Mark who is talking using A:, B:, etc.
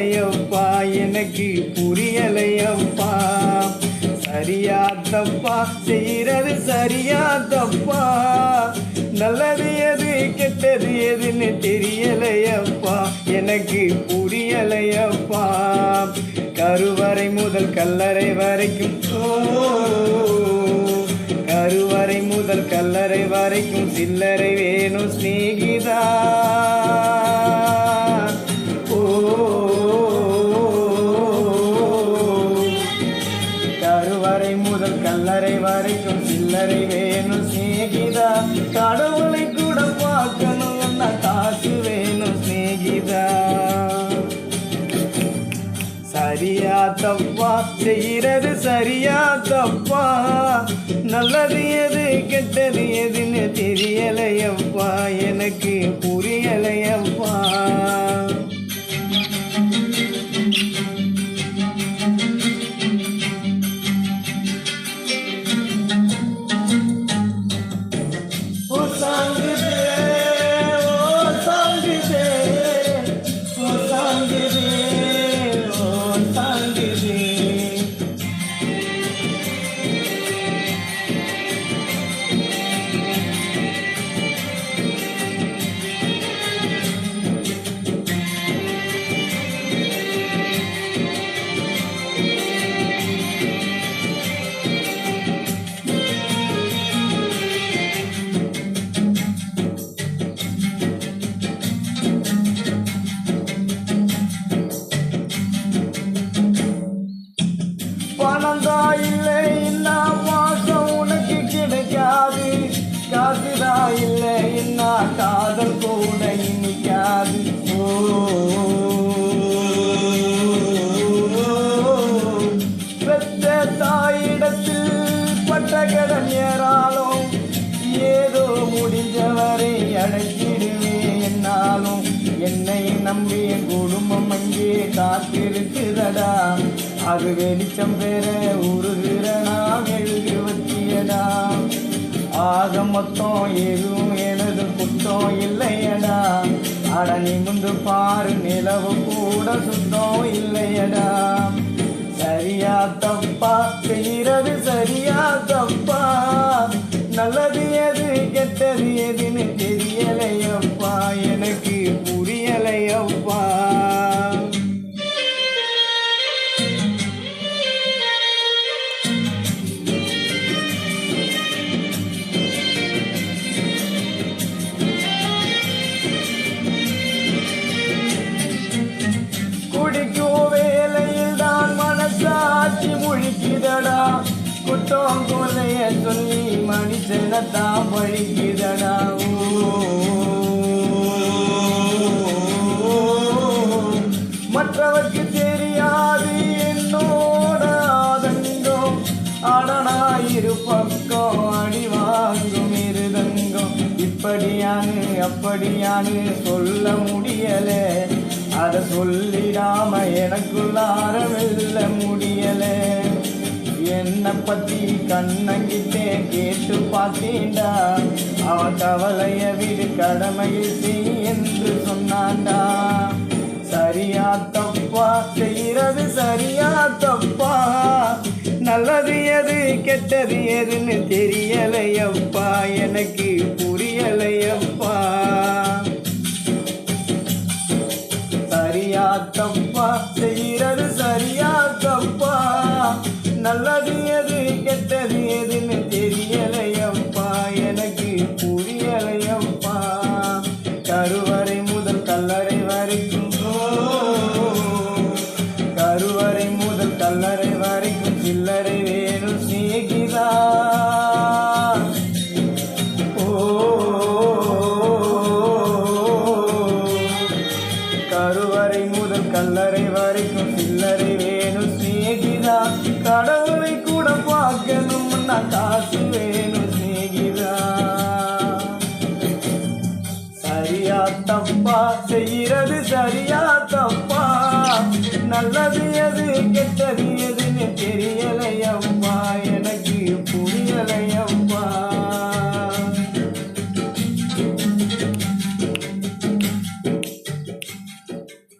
A: தெரியலையப்பா எனக்கு புரியலையப்பா. சரியா தப்பா செய்யறது சரியா தப்பா, நல்லது எது கெட்டது எதுன்னு தெரியலையப்பா எனக்கு புரியலையப்பா. கருவறை முதல் கல்லறை வரைக்கும் கருவறை முதல் கல்லறை வரைக்கும் சில்லறை வேணும் சிநேகிதா. கருவறை முதல் கல்லறை வரைக்கும் சில்லறை வேணும் சிநேகிதா. கடவுளை கூட பார்க்கணும் என்ன காசு வேணும் சிநேகிதா. சரியா தப்பா செய்யறது சரியா தப்பா, நல்லது எது கெட்டது எதுன்னு தெரியலையப்பா எனக்கு புரியலையப்பா. பணந்தா இல்லை என்ன மாசம் உனக்கு கிடைக்காது, காசுதா இல்லை என்ன காதல் கூட இனிக்காது. பெத்த தாயிடத்தில் பட்ட கடன் ஏறாலும் ஏதோ முடிஞ்சவரை அடைச்சிடுவே என்னாலும். என்னை நம்பிய குடும்பம் அங்கே காத்திருக்குதடா, அது வெளிச்சம் பெற உருகிறனா எழுதி வச்சியடா. ஆக மொத்தம் எதுவும் எனது குத்தம் இல்லையடா. அட நிமிந்து பாரு நிலவு கூட சுத்தம் இல்லையடா. சரியா தப்பா செய்யறது சரியா தப்பா, நல்லது எது கெட்டது எதுன்னு தெரியலையப்பா எனக்கு புரியலையப்பா. குடிக்கும் வேலையில் தான் மனசாட்சி முழிக்குதடா, குற்றம் கொலைய சொல்லி மனுஷனத்தான் பழிக்குதடா. மற்றவர்க்கு தெரியாது என்னோட ஆதங்கம், அடனாயிரு பக்கம் அடி வாங்கும் இருதங்கம். இப்படியானு அப்படியானு சொல்ல முடியல, அத சொல்லிடாம எனக்குள்ளார வெல்ல முடியல. என்னை பத்தி கண்ணங்கிட்டே கேட்டு பார்த்தேன்டா, அவன் கவலைய விடு கடமையில் செய் என்று சொன்னான்டா. சரியா தப்பா செய்யறது சரியா தப்பா, நல்லது எது கெட்டது எதுன்னு தெரியலையப்பா எனக்கு புரியலையப்பா. சரியா தப்பா செய்யறது சரியா தப்பா, நல்லது எது கெட்டது எதுன்னு தெரியலையப்பா எனக்கு புரியலையப்பா. கருவறை முதல் கல்லறை வரைக்கும் கருவறை முதல் கல்லறை வரைக்கும் சில்லறை வேணும் சிநேகிதா. கருவறை முதல் கல்லறை வரைக்கும் சில்லறை வேணும் சிநேகிதா. கடவுளை கூட பார்க்கணும்னா காசு வேணும் சிநேகிதா. சரியா தப்பா செய்யறது சரியா தப்பா, நல்லது எது கெட்டது எதுன்னு தெரியலையப்பா